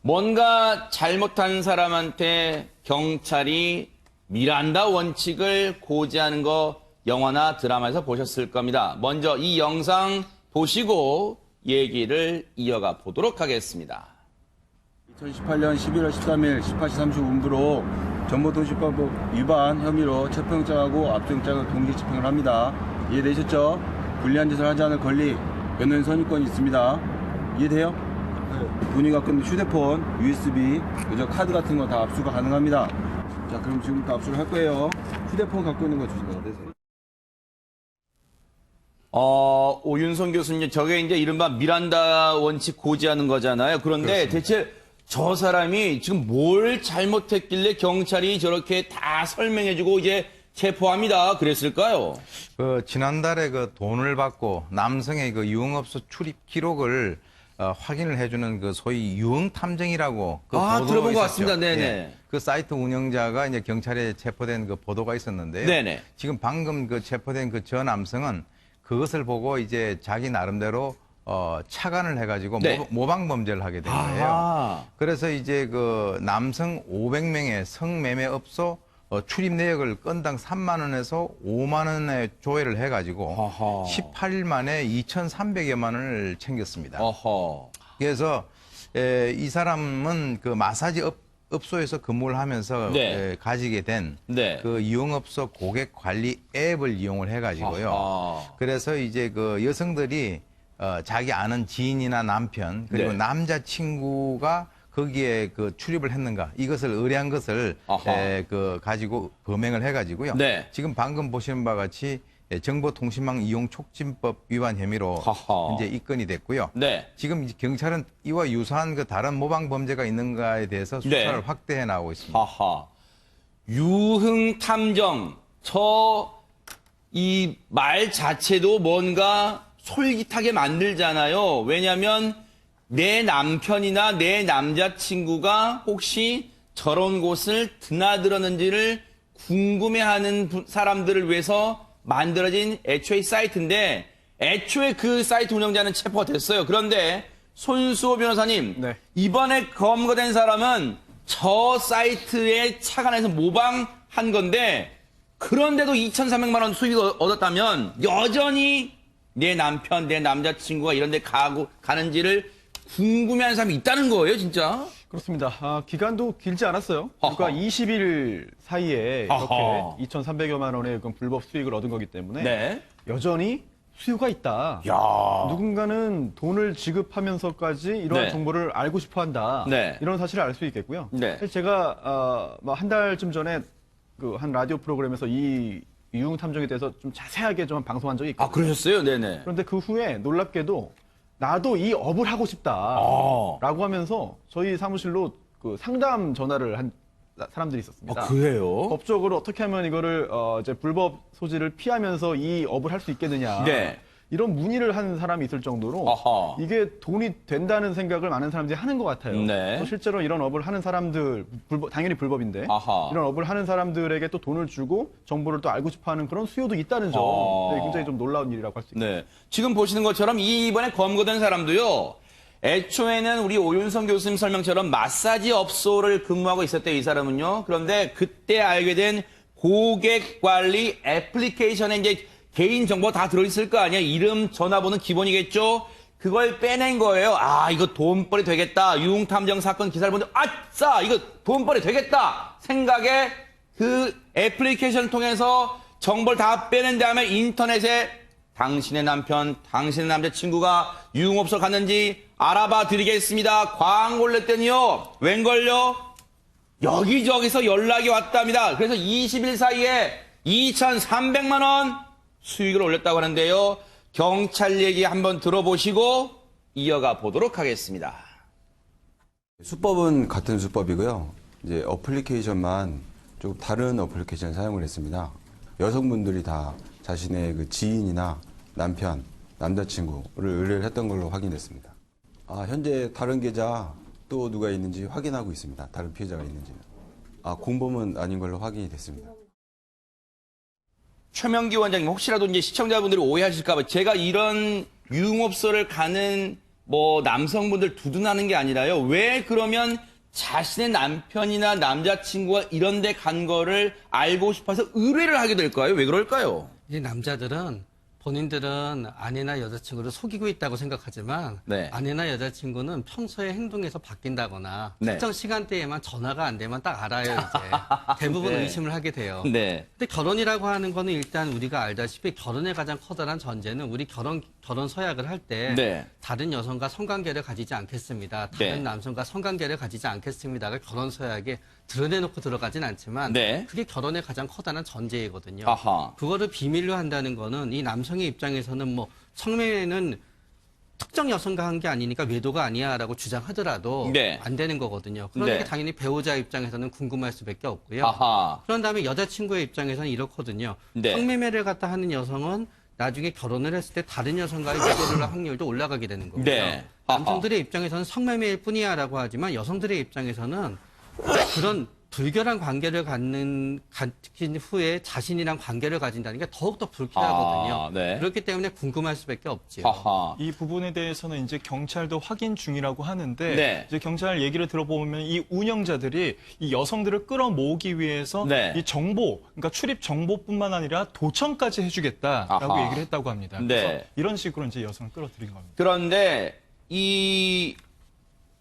뭔가 잘못한 사람한테 경찰이 미란다 원칙을 고지하는 거 영화나 드라마에서 보셨을 겁니다. 먼저 이 영상 보시고 얘기를 이어가 보도록 하겠습니다. 2018년 11월 13일 18시 35분부로 정보통신법 위반 혐의로 체포영장하고 압수영장을 동시 집행을 합니다. 이해되셨죠? 불리한 짓을 하지 않을 권리, 변호인 선임권이 있습니다. 이해돼요? 네. 본인이 갖고 있는 휴대폰, USB, 그저 카드 같은 거 다 압수가 가능합니다. 자, 그럼 지금부터 압수를 할 거예요. 휴대폰 갖고 있는 거 주시면 되세요. 오윤성 교수님, 저게 이제 이른바 미란다 원칙 고지하는 거잖아요. 그런데 그렇습니다. 대체 저 사람이 지금 뭘 잘못했길래 경찰이 저렇게 다 설명해주고 이제 체포합니다. 그랬을까요? 지난달에 돈을 받고 남성의 유흥업소 출입 기록을 확인을 해주는 소위 유흥탐정이라고 보도가 들어본 것 있었죠. 같습니다. 네네. 예. 그 사이트 운영자가 이제 경찰에 체포된 보도가 있었는데요. 네네. 지금 방금 체포된 저 남성은 그것을 보고 이제 자기 나름대로 착안을 해가지고 네. 모방 범죄를 하게 된 거예요. 아하. 그래서 이제 남성 500명의 성매매업소 출입 내역을 건당 3만 원에서 5만 원에 조회를 해가지고 아하. 18일 만에 2,300여만 원을 챙겼습니다. 어허. 그래서 이 사람은 마사지 업소에서 근무를 하면서 네. 가지게 된 네. 유흥업소 고객 관리 앱을 이용을 해가지고요. 아하. 그래서 이제 여성들이 자기 아는 지인이나 남편 그리고 네. 남자친구가 거기에 출입을 했는가 이것을 의뢰한 것을 가지고 범행을 해가지고요. 네. 지금 방금 보시는 바와 같이 정보통신망 이용 촉진법 위반 혐의로 하하. 현재 입건이 됐고요. 네. 지금 경찰은 이와 유사한 다른 모방 범죄가 있는가에 대해서 수사를 네. 확대해 나가고 있습니다. 하하. 유흥탐정. 이 말 자체도 뭔가 솔깃하게 만들잖아요. 왜냐하면 내 남편이나 내 남자친구가 혹시 저런 곳을 드나들었는지를 궁금해하는 사람들을 위해서 만들어진 애초에 사이트인데 애초에 그 사이트 운영자는 체포가 됐어요. 그런데 손수호 변호사님, 네. 이번에 검거된 사람은 저 사이트에 착안해서 모방한 건데 그런데도 2,300만 원 수익을 얻었다면 여전히 내 남편, 내 남자친구가 이런 데 가는지를 궁금해하는 사람이 있다는 거예요, 진짜? 그렇습니다. 기간도 길지 않았어요. 그러니까 20일 사이에 이렇게 아하. 2,300여만 원의 불법 수익을 얻은 거기 때문에 네. 여전히 수요가 있다. 야. 누군가는 돈을 지급하면서까지 이러한 네. 정보를 알고 싶어 한다. 네. 이런 사실을 알 수 있겠고요. 네. 사실 제가 한 달쯤 전에 한 라디오 프로그램에서 이 유흥탐정에 대해서 좀 자세하게 좀 방송한 적이 있거든요. 그러셨어요? 네네. 그런데 그 후에 놀랍게도 나도 이 업을 하고 싶다. 라고 하면서 저희 사무실로 상담 전화를 한 사람들이 있었습니다. 그래요? 법적으로 어떻게 하면 이거를 이제 불법 소지를 피하면서 이 업을 할 수 있겠느냐. 네. 이런 문의를 한 사람이 있을 정도로 아하. 이게 돈이 된다는 생각을 많은 사람들이 하는 것 같아요. 네. 또 실제로 이런 업을 하는 사람들, 당연히 불법인데 아하. 이런 업을 하는 사람들에게 또 돈을 주고 정보를 또 알고 싶어하는 그런 수요도 있다는 점, 네, 굉장히 좀 놀라운 일이라고 할 수 있습니다. 네. 지금 보시는 것처럼 이번에 검거된 사람도요. 애초에는 우리 오윤성 교수님 설명처럼 마사지 업소를 근무하고 있었대요, 이 사람은요. 그런데 그때 알게 된 고객 관리 애플리케이션에 이제 개인 정보 다 들어있을 거 아니에요. 이름, 전화번호 기본이겠죠. 그걸 빼낸 거예요. 이거 돈벌이 되겠다. 유흥탐정 사건 기사를 보는데 아싸! 이거 돈벌이 되겠다. 생각에 그 애플리케이션을 통해서 정보를 다 빼낸 다음에 인터넷에 당신의 남편, 당신의 남자친구가 유흥업소 갔는지 알아봐 드리겠습니다. 광고를 냈더니요. 웬걸요? 여기저기서 연락이 왔답니다. 그래서 20일 사이에 2,300만 원 수익을 올렸다고 하는데요. 경찰 얘기 한번 들어보시고 이어가 보도록 하겠습니다. 수법은 같은 수법이고요. 이제 어플리케이션만 조금 다른 어플리케이션 사용을 했습니다. 여성분들이 다 자신의 지인이나 남편, 남자친구를 의뢰를 했던 걸로 확인됐습니다. 현재 다른 계좌 또 누가 있는지 확인하고 있습니다. 다른 피해자가 있는지는. 공범은 아닌 걸로 확인이 됐습니다. 최명기 원장님, 혹시라도 이제 시청자분들이 오해하실까봐 제가 이런 유흥업소를 가는 뭐 남성분들 두둔하는 게 아니라요. 왜 그러면 자신의 남편이나 남자친구가 이런 데 간 거를 알고 싶어서 의뢰를 하게 될까요? 왜 그럴까요? 이 남자들은 본인들은 아내나 여자친구를 속이고 있다고 생각하지만 네. 아내나 여자친구는 평소에 행동에서 바뀐다거나 네. 특정 시간대에만 전화가 안 되면 딱 알아요, 이제. 대부분 네. 의심을 하게 돼요. 네. 근데 결혼이라고 하는 거는 일단 우리가 알다시피 결혼의 가장 커다란 전제는 우리 결혼 서약을 할 때 네. 다른 여성과 성관계를 가지지 않겠습니다. 다른 네. 남성과 성관계를 가지지 않겠습니다가 결혼 서약에 드러내놓고 들어가진 않지만 네. 그게 결혼의 가장 커다란 전제이거든요. 아하. 그거를 비밀로 한다는 거는 이 남성의 입장에서는 뭐 성매매는 특정 여성과 한 게 아니니까 외도가 아니야라고 주장하더라도 네. 안 되는 거거든요. 그러니까 네. 당연히 배우자 입장에서는 궁금할 수밖에 없고요. 아하. 그런 다음에 여자친구의 입장에서는 이렇거든요. 네. 성매매를 갖다 하는 여성은 나중에 결혼을 했을 때 다른 여성과의 외도를 할 확률도 올라가게 되는 거고요. 네. 아하. 남성들의 입장에서는 성매매일 뿐이야라고 하지만 여성들의 입장에서는 그런 불결한 관계를 가진 후에 자신이랑 관계를 가진다는 게 더욱더 불쾌하거든요. 아, 네. 그렇기 때문에 궁금할 수밖에 없지요. 아하. 이 부분에 대해서는 이제 경찰도 확인 중이라고 하는데 네. 이제 경찰 얘기를 들어보면 이 운영자들이 이 여성들을 끌어모으기 위해서 네. 이 정보, 그러니까 출입 정보뿐만 아니라 도청까지 해주겠다라고 아하. 얘기를 했다고 합니다. 네. 그래서 이런 식으로 이제 여성을 끌어들인 겁니다. 그런데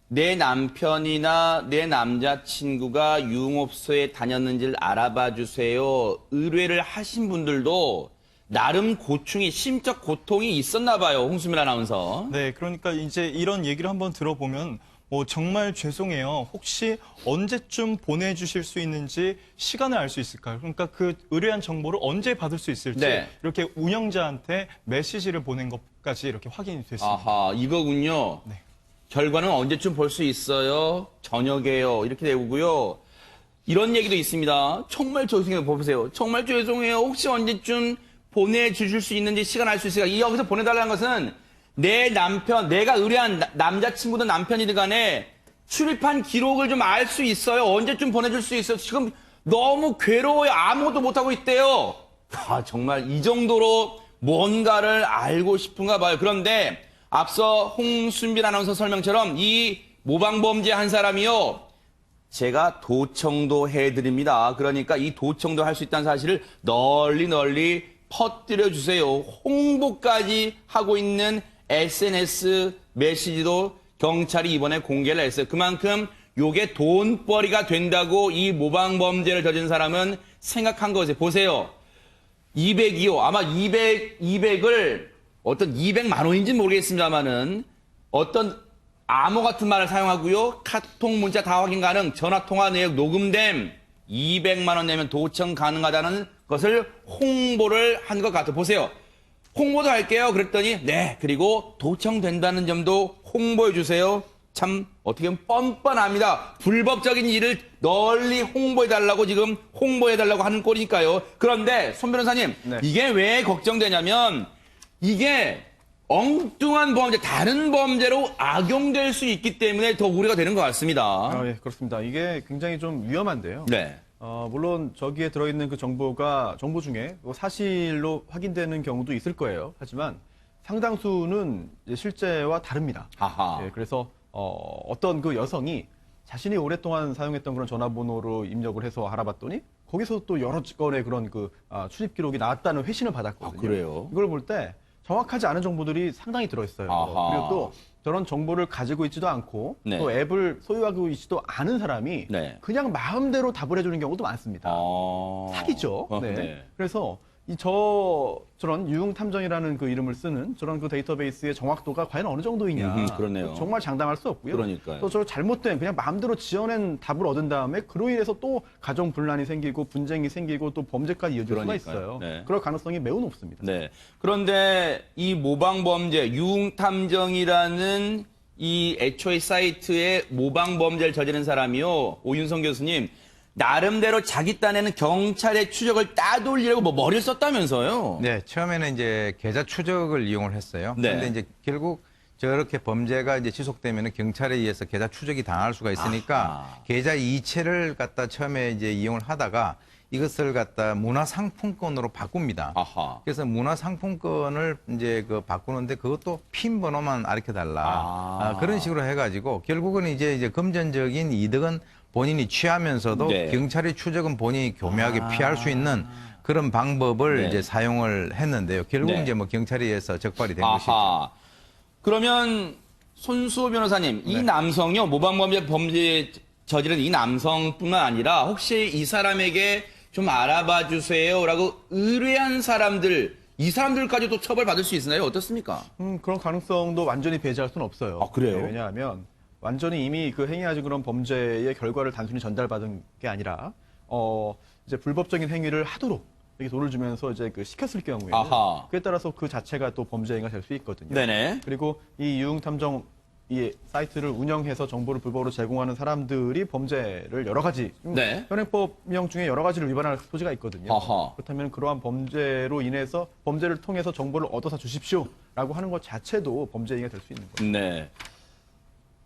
내 남편이나 내 남자친구가 유흥업소에 다녔는지를 알아봐 주세요. 의뢰를 하신 분들도 나름 고충이, 심적 고통이 있었나 봐요. 홍수민 아나운서. 네, 그러니까 이제 이런 얘기를 한번 들어보면 정말 죄송해요. 혹시 언제쯤 보내주실 수 있는지 시간을 알 수 있을까요? 그러니까 그 의뢰한 정보를 언제 받을 수 있을지 네. 이렇게 운영자한테 메시지를 보낸 것까지 이렇게 확인이 됐습니다. 아하, 이거군요. 네. 결과는 언제쯤 볼 수 있어요? 저녁에요. 이렇게 되고요. 이런 얘기도 있습니다. 정말 죄송해요. 보세요. 정말 죄송해요. 혹시 언제쯤 보내주실 수 있는지 시간 알 수 있을까? 이 여기서 보내달라는 것은 내 남편, 내가 의뢰한 남자친구든 남편이든 간에 출입한 기록을 좀 알 수 있어요. 언제쯤 보내줄 수 있어요. 지금 너무 괴로워요. 아무것도 못하고 있대요. 아, 정말 이 정도로 뭔가를 알고 싶은가 봐요. 그런데 앞서 홍순빈 아나운서 설명처럼 이 모방범죄 한 사람이요. 제가 도청도 해드립니다. 그러니까 이 도청도 할 수 있다는 사실을 널리 퍼뜨려 주세요. 홍보까지 하고 있는 SNS 메시지도 경찰이 이번에 공개를 했어요. 그만큼 요게 돈벌이가 된다고 이 모방범죄를 저지른 사람은 생각한 거죠. 보세요. 200이요. 아마 200을 어떤 200만 원인지는 모르겠습니다만은 어떤 암호 같은 말을 사용하고요. 카톡 문자 다 확인 가능, 전화 통화 내역 녹음됨 200만 원 내면 도청 가능하다는 것을 홍보를 한 것 같아요. 보세요. 홍보도 할게요. 그랬더니 네, 그리고 도청된다는 점도 홍보해 주세요. 참 어떻게 보면 뻔뻔합니다. 불법적인 일을 널리 홍보해달라고 지금 홍보해달라고 하는 꼴이니까요. 그런데 손 변호사님, 네. 이게 왜 걱정되냐면 이게 엉뚱한 범죄, 다른 범죄로 악용될 수 있기 때문에 더 우려가 되는 것 같습니다. 예, 그렇습니다. 이게 굉장히 좀 위험한데요. 네. 물론 저기에 들어있는 그 정보 중에 사실로 확인되는 경우도 있을 거예요. 하지만 상당수는 이제 실제와 다릅니다. 아하. 예, 그래서 어떤 그 여성이 자신이 오랫동안 사용했던 그런 전화번호로 입력을 해서 알아봤더니 거기서 또 여러 건의 그런 출입 기록이 나왔다는 회신을 받았거든요. 아, 그래요? 이걸 볼 때 정확하지 않은 정보들이 상당히 들어있어요. 아하. 그리고 또 저런 정보를 가지고 있지도 않고 네. 또 앱을 소유하고 있지도 않은 사람이 네. 그냥 마음대로 답을 해주는 경우도 많습니다. 사기죠. 네. 네. 그래서 저런 유흥탐정이라는 그 이름을 쓰는 저런 그 데이터베이스의 정확도가 과연 어느 정도이냐. 그러네요. 정말 장담할 수 없고요. 그러니까요. 또 저 잘못된 그냥 마음대로 지어낸 답을 얻은 다음에 그로 인해서 또 가정 분란이 생기고 분쟁이 생기고 또 범죄까지 이어질 수가 그러니까요. 있어요. 네. 그럴 가능성이 매우 높습니다. 네. 그런데 이 모방범죄, 유흥탐정이라는 이 애초에 사이트에 모방범죄를 저지른 사람이요. 오윤성 교수님, 나름대로 자기 딴에는 경찰의 추적을 따돌리려고 머리를 썼다면서요? 네, 처음에는 이제 계좌 추적을 이용을 했어요. 네. 그런데 이제 결국 저렇게 범죄가 이제 지속되면 경찰에 의해서 계좌 추적이 당할 수가 있으니까 아하. 계좌 이체를 갖다 처음에 이제 이용을 하다가 이것을 갖다 문화상품권으로 바꿉니다. 아하. 그래서 문화상품권을 이제 그 바꾸는데 그것도 핀 번호만 알려달라. 그런 식으로 해가지고 결국은 이제 금전적인 이득은 본인이 취하면서도 네. 경찰의 추적은 본인이 교묘하게 피할 수 있는 그런 방법을 네. 이제 사용을 했는데요. 결국 네. 이제 뭐 경찰에 의해서 적발이 된 것이죠. 아하. 그러면 손수호 변호사님, 이 네. 남성요, 모방범죄 저지른 이 남성뿐만 아니라 혹시 이 사람에게 좀 알아봐 주세요라고 의뢰한 사람들, 이 사람들까지도 처벌받을 수 있나요? 어떻습니까? 그런 가능성도 완전히 배제할 수는 없어요. 아, 그래요? 네, 왜냐하면 완전히 이미 그 행위하신 그런 범죄의 결과를 단순히 전달받은 게 아니라 이제 불법적인 행위를 하도록 이렇게 돈을 주면서 이제 그 시켰을 경우에는 아하. 그에 따라서 그 자체가 또 범죄 행위가 될 수 있거든요. 네네. 그리고 이 유흥탐정 이 사이트를 운영해서 정보를 불법으로 제공하는 사람들이 범죄를 여러 가지 네. 현행법령 중에 여러 가지를 위반할 소지가 있거든요. 아하. 그렇다면 그러한 범죄로 인해서 범죄를 통해서 정보를 얻어서 주십시오라고 하는 것 자체도 범죄 행위가 될 수 있는 거예요. 네.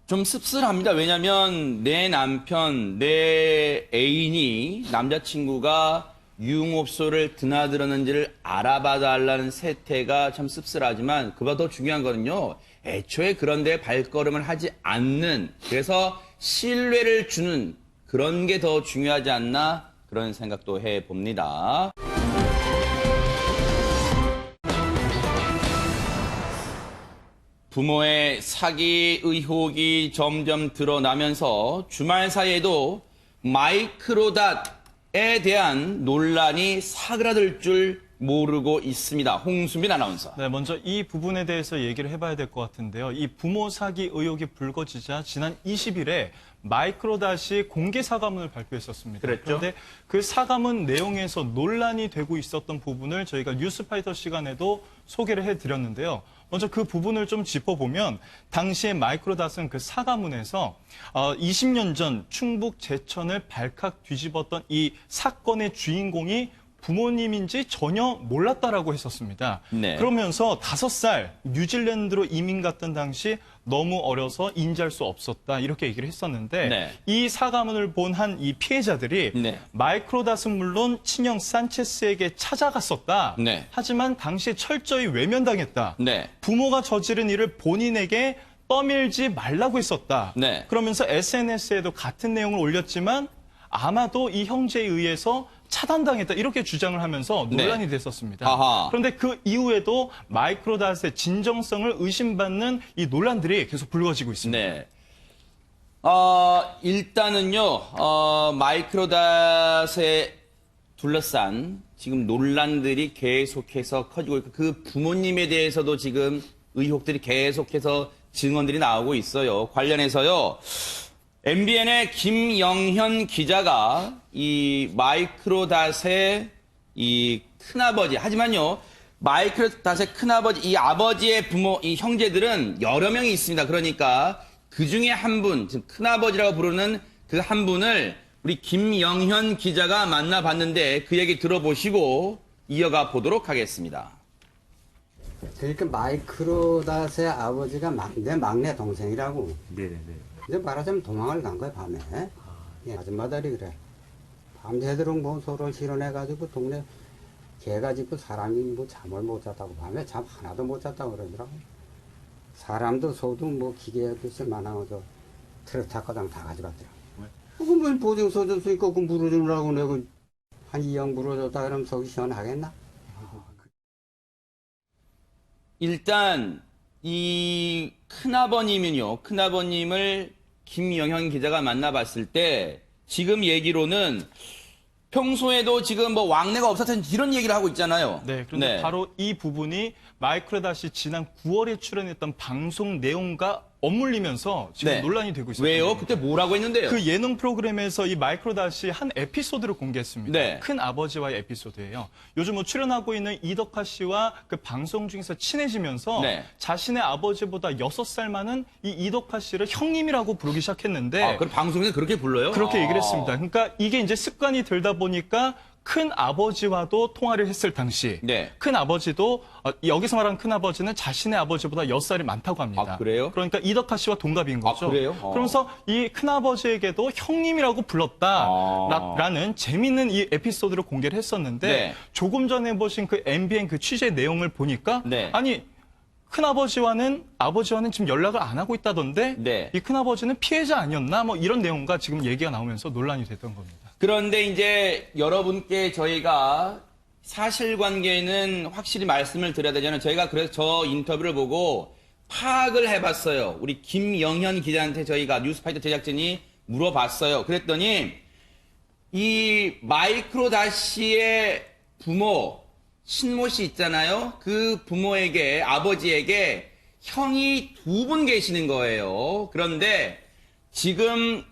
좀 씁쓸합니다. 왜냐하면 내 남편, 내 애인이 남자친구가 유흥업소를 드나들었는지를 알아봐달라는 세태가 참 씁쓸하지만 그보다 더 중요한 거는요. 애초에 그런 데 발걸음을 하지 않는, 그래서 신뢰를 주는 그런 게 더 중요하지 않나 그런 생각도 해봅니다. 부모의 사기 의혹이 점점 드러나면서 주말 사이에도 마이크로닷에 대한 논란이 사그라들 줄 모르고 있습니다. 홍수민 아나운서. 네, 먼저 이 부분에 대해서 얘기를 해봐야 될 것 같은데요. 이 부모 사기 의혹이 불거지자 지난 20일에 마이크로닷이 공개 사과문을 발표했었습니다. 그랬죠? 그런데 그 사과문 내용에서 논란이 되고 있었던 부분을 저희가 뉴스파이터 시간에도 소개를 해드렸는데요. 먼저 그 부분을 좀 짚어보면 당시에 마이크로닷은 그 사과문에서 20년 전 충북 제천을 발칵 뒤집었던 이 사건의 주인공이 부모님인지 전혀 몰랐다라고 했었습니다. 네. 그러면서 5살 뉴질랜드로 이민 갔던 당시 너무 어려서 인지할 수 없었다 이렇게 얘기를 했었는데 네. 이 사과문을 본 한 이 피해자들이 네. 마이크로닷은 물론 친형 산체스에게 찾아갔었다. 네. 하지만 당시에 철저히 외면당했다. 네. 부모가 저지른 일을 본인에게 떠밀지 말라고 했었다. 네. 그러면서 SNS에도 같은 내용을 올렸지만 아마도 이 형제에 의해서 차단당했다 이렇게 주장을 하면서 논란이 됐었습니다. 아하. 그런데 그 이후에도 마이크로닷의 진정성을 의심받는 이 논란들이 계속 불거지고 있습니다. 네. 일단은요, 마이크로닷에 둘러싼 지금 논란들이 계속해서 커지고 있고, 그 부모님에 대해서도 지금 의혹들이 계속해서 증언들이 나오고 있어요. 관련해서요, MBN의 김영현 기자가 이 마이크로닷의 이 큰아버지, 하지만요, 마이크로닷의 큰아버지, 이 아버지의 부모, 이 형제들은 여러 명이 있습니다. 그러니까 그 중에 한 분, 지금 큰아버지라고 부르는 그 한 분을 우리 김영현 기자가 만나봤는데 그 얘기 들어보시고 이어가 보도록 하겠습니다. 그러니까 마이크로닷의 아버지가 내 막내 동생이라고. 네네네. 이제 말하자면 도망을 간 거야, 밤에. 예, 아줌마들이 그래. 밤새도록 뭐 서로 실현해가지고 동네 개가 짖고 사람이 뭐 잠을 못 잤다고 밤에 잠 하나도 못 잤다고 그러더라고. 사람도 소도 뭐 기계듯이 많아서 트럭타커당 다 가져갔더라고. 그거 뭐 보증서 줬으니까 그거 물어주느라고 내가 한 2억 물어줬다 그러면 속이 시원하겠나? 일단 이 큰아버님을 김영현 기자가 만나봤을 때 지금 얘기로는 평소에도 지금 뭐 왕래가 없었던 이런 얘기를 하고 있잖아요. 네, 그런데 바로 이 부분이 마이크로닷이 지난 9월에 출연했던 방송 내용과 맞물리면서 지금 네. 논란이 되고 있습니다. 왜요? 그때 뭐라고 했는데요? 그 예능 프로그램에서 이 마이크로닷이 한 에피소드를 공개했습니다. 네. 큰 아버지와의 에피소드예요. 요즘 뭐 출연하고 있는 이덕화 씨와 그 방송 중에서 친해지면서 네. 자신의 아버지보다 6살 많은 이 이덕화 씨를 형님이라고 부르기 시작했는데 그럼 방송에서 그렇게 불러요? 그렇게 얘기를 했습니다. 그러니까 이게 이제 습관이 들다 보니까 큰 아버지와도 통화를 했을 당시 네. 큰 아버지도 여기서 말하는 큰 아버지는 자신의 아버지보다 6살이 많다고 합니다. 아, 그래요? 그러니까 이덕화 씨와 동갑인 거죠. 아, 그래요? 그러면서 이 큰 아버지에게도 형님이라고 불렀다라는 재밌는 이 에피소드를 공개를 했었는데 네. 조금 전에 보신 그 MBN 그 취재 내용을 보니까 네. 아니 큰아버지와는 지금 연락을 안 하고 있다던데 네. 이 큰아버지는 피해자 아니었나 뭐 이런 내용과 지금 얘기가 나오면서 논란이 됐던 겁니다. 그런데 이제 여러분께 저희가 사실관계는 확실히 말씀을 드려야 되잖아요. 저희가 그래서 저 인터뷰를 보고 파악을 해봤어요. 우리 김영현 기자한테 저희가 뉴스파이터 제작진이 물어봤어요. 그랬더니 이 마이크로다시의 부모 신모 씨 있잖아요. 그 부모에게 아버지에게 형이 2분 계시는 거예요. 그런데 지금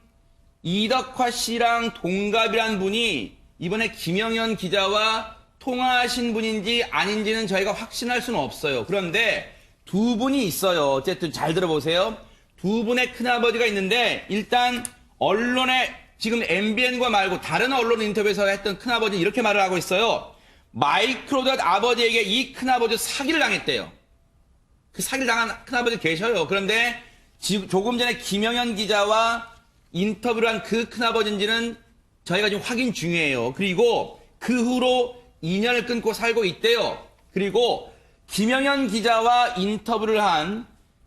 이덕화 씨랑 동갑이란 분이 이번에 김영현 기자와 통화하신 분인지 아닌지는 저희가 확신할 수는 없어요. 그런데 2분이 있어요. 어쨌든 잘 들어보세요. 2분의 큰아버지가 있는데 일단 언론에 지금 MBN과 말고 다른 언론 인터뷰에서 했던 큰아버지는 이렇게 말을 하고 있어요. 마이크로닷 아버지에게 이 큰아버지 사기를 당했대요. 그 사기를 당한 큰아버지 계셔요. 그런데 조금 전에 김영현 기자와 인터뷰를 한 그 큰아버지인지는 저희가 지금 확인 중이에요. 그리고 그 후로 인연을 끊고 살고 있대요. 그리고 김영현 기자와 인터뷰를 한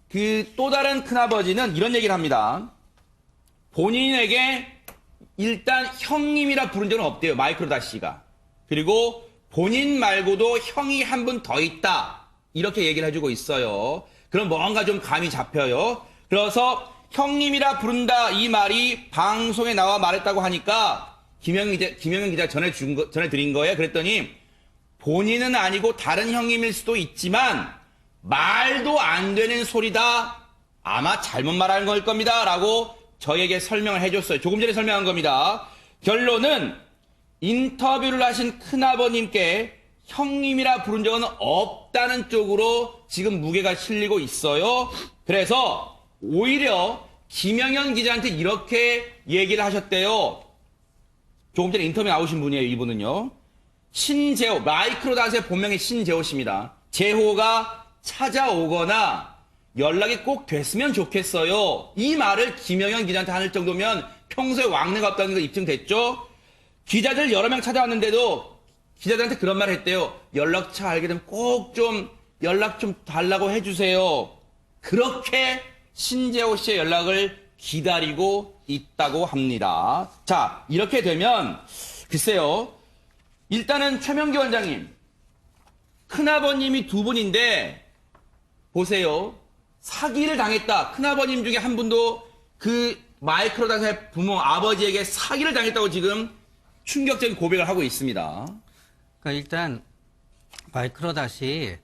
그 또 다른 큰아버지는 이런 얘기를 합니다. 본인에게 일단 형님이라 부른 적은 없대요. 마이크로닷 씨가. 그리고 본인 말고도 형이 한 분 더 있다. 이렇게 얘기를 해주고 있어요. 그럼 뭔가 좀 감이 잡혀요. 그래서 형님이라 부른다 이 말이 방송에 나와 말했다고 하니까 김영현 기자 전해드린 거예요. 그랬더니 본인은 아니고 다른 형님일 수도 있지만 말도 안 되는 소리다. 아마 잘못 말하는 걸 겁니다. 라고 저에게 설명을 해줬어요. 조금 전에 설명한 겁니다. 결론은 인터뷰를 하신 큰아버님께 형님이라 부른 적은 없다는 쪽으로 지금 무게가 실리고 있어요. 그래서 오히려 김영현 기자한테 이렇게 얘기를 하셨대요. 조금 전에 인터뷰 나오신 분이에요. 이분은요. 신재호, 마이크로닷의 본명이 신재호 씨입니다. 재호가 찾아오거나 연락이 꼭 됐으면 좋겠어요. 이 말을 김영현 기자한테 할 정도면 평소에 왕래가 없다는 거 입증됐죠? 기자들 여러 명 찾아왔는데도 기자들한테 그런 말을 했대요. 연락처 알게 되면 꼭 좀 연락 좀 달라고 해주세요. 그렇게 신재호 씨의 연락을 기다리고 있다고 합니다. 자, 이렇게 되면 글쎄요. 일단은 최명기 원장님, 큰아버님이 2분인데 보세요. 사기를 당했다. 큰아버님 중에 한 분도 그 마이크로닷의 부모 아버지에게 사기를 당했다고 지금 충격적인 고백을 하고 있습니다. 그러니까 일단 마이크로닷이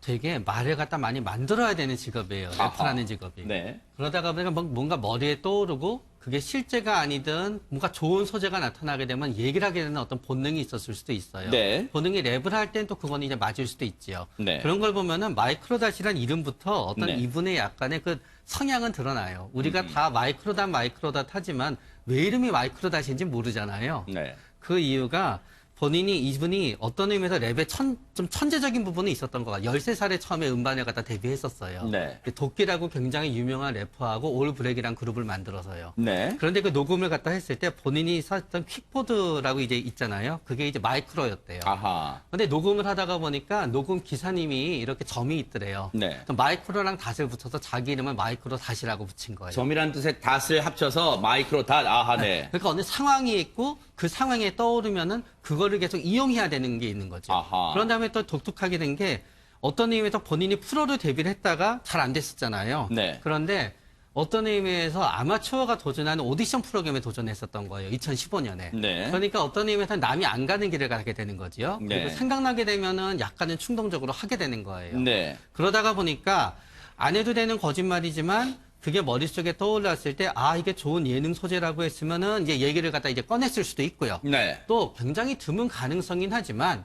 되게 말을 갖다 많이 만들어야 되는 직업이에요. 래퍼라는 직업이. 네. 그러다가 보니까 뭔가 머리에 떠오르고 그게 실제가 아니든 뭔가 좋은 소재가 나타나게 되면 얘기를 하게 되는 어떤 본능이 있었을 수도 있어요. 네. 본능이 랩을 할 땐 또 그건 이제 맞을 수도 있지요. 네. 그런 걸 보면은 마이크로닷이란 이름부터 어떤 네. 이분의 약간의 그 성향은 드러나요. 우리가 다 마이크로닷 하지만 왜 이름이 마이크로닷인지 모르잖아요. 네. 그 이유가 이분이 어떤 의미에서 랩에 좀 천재적인 부분이 있었던 것 같아요. 13살에 처음에 음반을 갖다 데뷔했었어요. 네. 도끼라고 굉장히 유명한 래퍼하고 올블랙이라는 그룹을 만들어서요. 네. 그런데 그 녹음을 갖다 했을 때 본인이 썼던 퀵보드라고 이제 있잖아요. 그게 이제 마이크로였대요. 아하. 근데 녹음을 하다가 보니까 녹음 기사님이 이렇게 점이 있더래요. 네. 마이크로랑 닷을 붙여서 자기 이름을 마이크로 닷이라고 붙인 거예요. 점이란 뜻의 닷을 합쳐서 마이크로닷. 아하, 네. 그러니까 어느 상황이 있고 그 상황에 떠오르면은 그거를 계속 이용해야 되는 게 있는 거죠. 아하. 그런 다음에 또 독특하게 된 게 어떤 의미에서 본인이 프로로 데뷔를 했다가 잘 안 됐었잖아요. 네. 그런데 어떤 의미에서 아마추어가 도전하는 오디션 프로그램에 도전했었던 거예요. 2015년에. 네. 그러니까 어떤 의미에서 남이 안 가는 길을 가게 되는 거죠. 네. 그리고 생각나게 되면은 약간은 충동적으로 하게 되는 거예요. 네. 그러다가 보니까 안 해도 되는 거짓말이지만 그게 머릿속에 떠올랐을 때, 이게 좋은 예능 소재라고 했으면은 이제 얘기를 갖다 이제 꺼냈을 수도 있고요. 네. 또 굉장히 드문 가능성이긴 하지만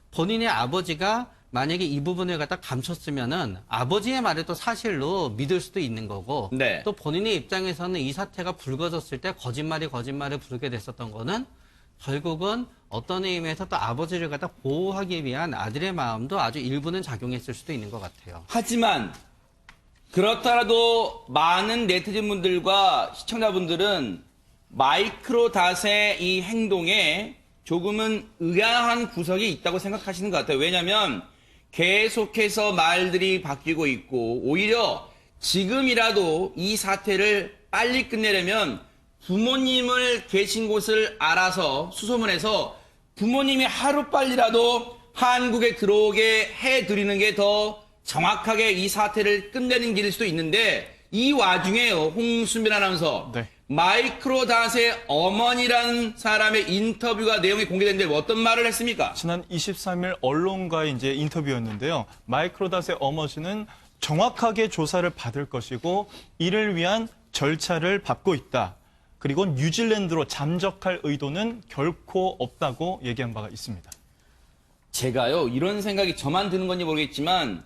본인의 아버지가 만약에 이 부분을 갖다 감췄으면은 아버지의 말을 또 사실로 믿을 수도 있는 거고 네. 또 본인의 입장에서는 이 사태가 불거졌을 때 거짓말을 부르게 됐었던 거는 결국은 어떤 의미에서 또 아버지를 갖다 보호하기 위한 아들의 마음도 아주 일부는 작용했을 수도 있는 것 같아요. 하지만 그렇더라도 많은 네티즌분들과 시청자분들은 마이크로닷의 이 행동에 조금은 의아한 구석이 있다고 생각하시는 것 같아요. 왜냐하면 계속해서 말들이 바뀌고 있고 오히려 지금이라도 이 사태를 빨리 끝내려면 부모님을 계신 곳을 알아서 수소문해서 부모님이 하루빨리라도 한국에 들어오게 해드리는 게 더 정확하게 이 사태를 끝내는 길일 수도 있는데 이 와중에요, 홍순빈 아나운서. 네. 마이크로닷의 어머니라는 사람의 인터뷰가 내용이 공개됐는데 어떤 말을 했습니까? 지난 23일 언론과의 이제 인터뷰였는데요. 마이크로닷의 어머니는 정확하게 조사를 받을 것이고 이를 위한 절차를 밟고 있다. 그리고 뉴질랜드로 잠적할 의도는 결코 없다고 얘기한 바가 있습니다. 제가요, 이런 생각이 저만 드는 건지 모르겠지만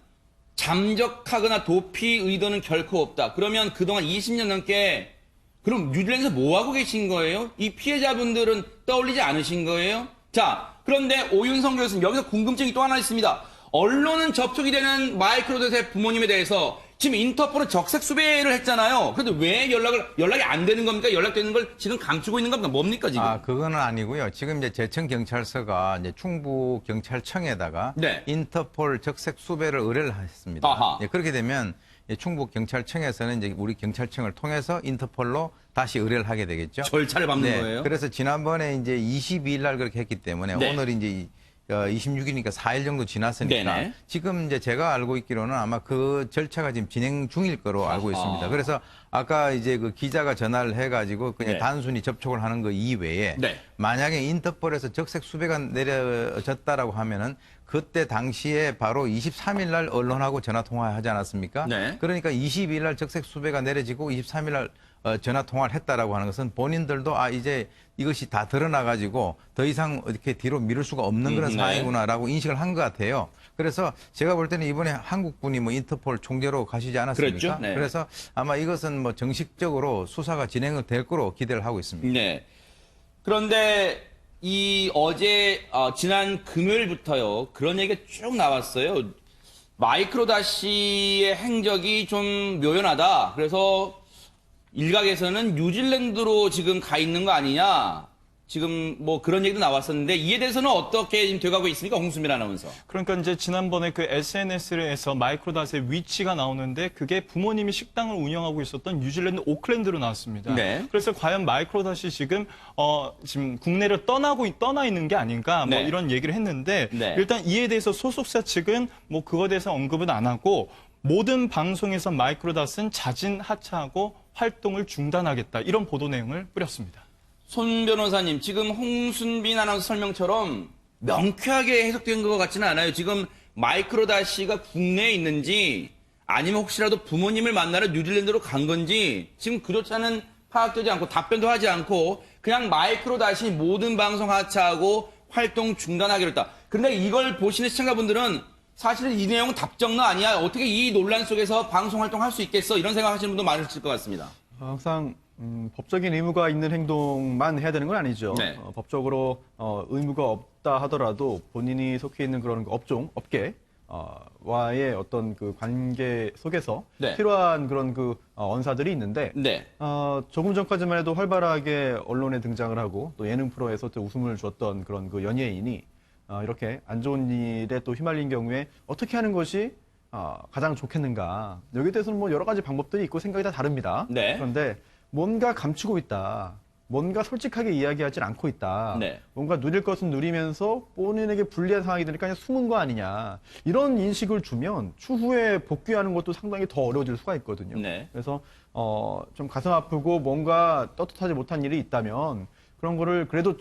잠적하거나 도피 의도는 결코 없다. 그러면 그동안 20년 넘게 그럼 뉴질랜드에서 뭐 하고 계신 거예요? 이 피해자분들은 떠올리지 않으신 거예요? 자, 그런데 오윤성 교수님 여기서 궁금증이 또 하나 있습니다. 언론은 접촉이 되는 마이크로닷의 부모님에 대해서 지금 인터폴은 적색 수배를 했잖아요. 그런데 왜 연락이 안 되는 겁니까? 연락되는 걸 지금 감추고 있는 겁니까? 뭡니까, 지금? 그거는 아니고요. 지금 이제 제천경찰서가 이제 충북경찰청에다가 네. 인터폴 적색 수배를 의뢰를 했습니다. 아하. 예, 그렇게 되면 충북경찰청에서는 이제 우리 경찰청을 통해서 인터폴로 다시 의뢰를 하게 되겠죠. 절차를 밟는 거예요? 그래서 지난번에 이제 22일 날 그렇게 했기 때문에 네. 오늘이 이제 26일이니까 4일 정도 지났으니까 네네. 지금 이제 제가 알고 있기로는 아마 그 절차가 지금 진행 중일 거로 알고 있습니다. 그래서 아까 이제 그 기자가 전화를 해가지고 그냥 네. 단순히 접촉을 하는 거 이외에 네. 만약에 인터폴에서 적색 수배가 내려졌다라고 하면은 그때 당시에 바로 23일 날 언론하고 전화 통화하지 않았습니까? 네. 그러니까 22일 날 적색 수배가 내려지고 23일 날 전화 통화를 했다라고 하는 것은 본인들도 이제 이것이 다 드러나가지고 더 이상 이렇게 뒤로 미룰 수가 없는 그런 네. 상황이구나라고 인식을 한 것 같아요. 그래서 제가 볼 때는 이번에 한국분이 뭐 인터폴 총재로 가시지 않았습니까? 그랬죠. 네. 그래서 아마 이것은 뭐 정식적으로 수사가 진행을 될 거로 기대를 하고 있습니다. 네. 그런데 이 어제 지난 금요일부터요 그런 얘기가 쭉 나왔어요. 마이크로닷의 행적이 좀 묘연하다. 그래서 일각에서는 뉴질랜드로 지금 가 있는 거 아니냐. 지금 뭐 그런 얘기도 나왔었는데 이에 대해서는 어떻게 지금 돼가고 있습니까, 홍수민 아나운서? 그러니까 이제 지난번에 그 SNS에서 마이크로닷의 위치가 나오는데 그게 부모님이 식당을 운영하고 있었던 뉴질랜드 오클랜드로 나왔습니다. 네. 그래서 과연 마이크로닷이 지금 국내를 떠나 있는 게 아닌가 뭐 네. 이런 얘기를 했는데 네. 일단 이에 대해서 소속사 측은 뭐 그거에 대해서 언급은 안 하고 모든 방송에서 마이크로닷은 자진 하차하고 활동을 중단하겠다 이런 보도 내용을 뿌렸습니다. 손 변호사님, 지금 홍순빈 아나운서 설명처럼 명쾌하게 해석된 것 같지는 않아요. 지금 마이크로닷이가 국내에 있는지 아니면 혹시라도 부모님을 만나러 뉴질랜드로 간 건지 지금 그조차는 파악되지 않고 답변도 하지 않고 그냥 마이크로닷이 모든 방송 하차하고 활동 중단하기로 했다. 그런데 이걸 보시는 시청자분들은 사실은 이 내용은 답정너 아니야. 어떻게 이 논란 속에서 방송 활동할 수 있겠어? 이런 생각하시는 분도 많으실 것 같습니다. 항상 법적인 의무가 있는 행동만 해야 되는 건 아니죠. 네. 법적으로 의무가 없다 하더라도 본인이 속해 있는 그런 업계 와의 어떤 그 관계 속에서 네. 필요한 그런 언사들이 있는데 네. 조금 전까지만 해도 활발하게 언론에 등장을 하고 또 예능 프로에서 또 웃음을 줬던 그런 그 연예인이 이렇게 안 좋은 일에 또 휘말린 경우에 어떻게 하는 것이 가장 좋겠는가. 여기에 대해서는 뭐 여러 가지 방법들이 있고 생각이 다 다릅니다. 네. 그런데 뭔가 감추고 있다. 뭔가 솔직하게 이야기하지 않고 있다. 네. 뭔가 누릴 것은 누리면서 본인에게 불리한 상황이 되니까 그냥 숨은 거 아니냐. 이런 인식을 주면 추후에 복귀하는 것도 상당히 더 어려워질 수가 있거든요. 네. 그래서 좀 가슴 아프고 뭔가 떳떳하지 못한 일이 있다면 그런 거를 그래도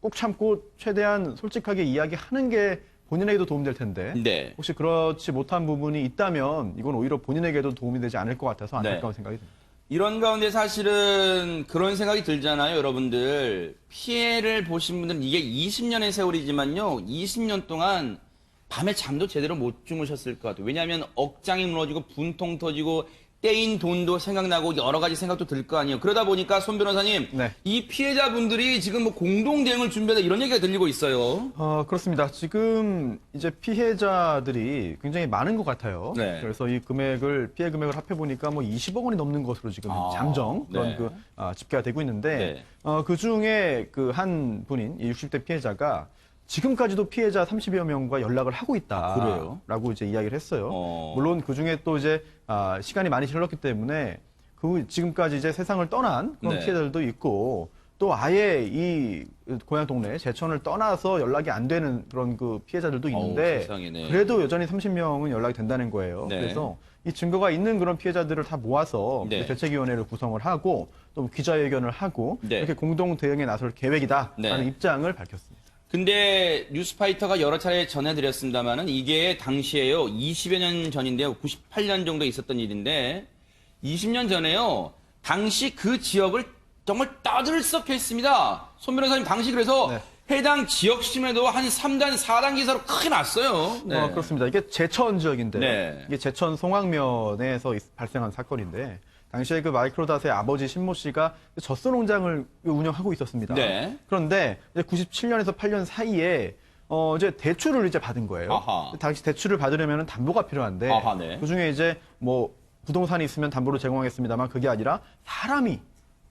꼭 참고 최대한 솔직하게 이야기하는 게 본인에게도 도움될 텐데 네. 혹시 그렇지 못한 부분이 있다면 이건 오히려 본인에게도 도움이 되지 않을 것 같아서 안타까운 네. 생각이 듭니다. 이런 가운데 사실은 그런 생각이 들잖아요, 여러분들. 피해를 보신 분들은 이게 20년의 세월이지만요, 20년 동안 밤에 잠도 제대로 못 주무셨을 것 같아요. 왜냐하면 억장이 무너지고 분통 터지고 떼인 돈도 생각나고 여러 가지 생각도 들 거 아니에요. 그러다 보니까 손 변호사님, 네. 이 피해자분들이 지금 뭐 공동 대응을 준비하다 이런 얘기가 들리고 있어요. 그렇습니다. 지금 이제 피해자들이 굉장히 많은 것 같아요. 네. 그래서 이 피해 금액을 합해보니까 뭐 20억 원이 넘는 것으로 지금 아, 잠정 그런 네. 집계가 되고 있는데, 네. 그 중에 그 한 분인 이 60대 피해자가 지금까지도 피해자 30여 명과 연락을 하고 있다. 그래요? 라고 이제 이야기를 했어요. 어. 물론 그 중에 또 이제 시간이 많이 흘렀기 때문에 지금까지 이제 세상을 떠난 그런 네. 피해자들도 있고, 또 아예 이 고향 동네 제천을 떠나서 연락이 안 되는 그런 그 피해자들도 있는데, 세상에네. 그래도 여전히 30명은 연락이 된다는 거예요. 네. 그래서 이 증거가 있는 그런 피해자들을 다 모아서 네. 대책위원회를 구성을 하고 또 기자회견을 하고 네. 이렇게 공동 대응에 나설 계획이다라는 네. 입장을 밝혔습니다. 근데 뉴스파이터가 여러 차례 전해드렸습니다만은 이게 당시에요. 20여 년 전인데요. 98년 정도 있었던 일인데 20년 전에요. 당시 그 지역을 정말 떠들썩했습니다. 손 변호사님 당시 그래서 네. 해당 지역 심에도 한 3단, 4단 기사로 크게 났어요. 네. 그렇습니다. 이게 제천 지역인데요. 네. 이게 제천 송악면에서 발생한 사건인데, 당시에 그 마이크로닷의 아버지 신모 씨가 젖소 농장을 운영하고 있었습니다. 네. 그런데 이제 97년에서 8년 사이에 이제 대출을 이제 받은 거예요. 아하. 당시 대출을 받으려면 담보가 필요한데, 아하, 네. 그 중에 이제 뭐 부동산이 있으면 담보로 제공하겠습니다만 그게 아니라 사람이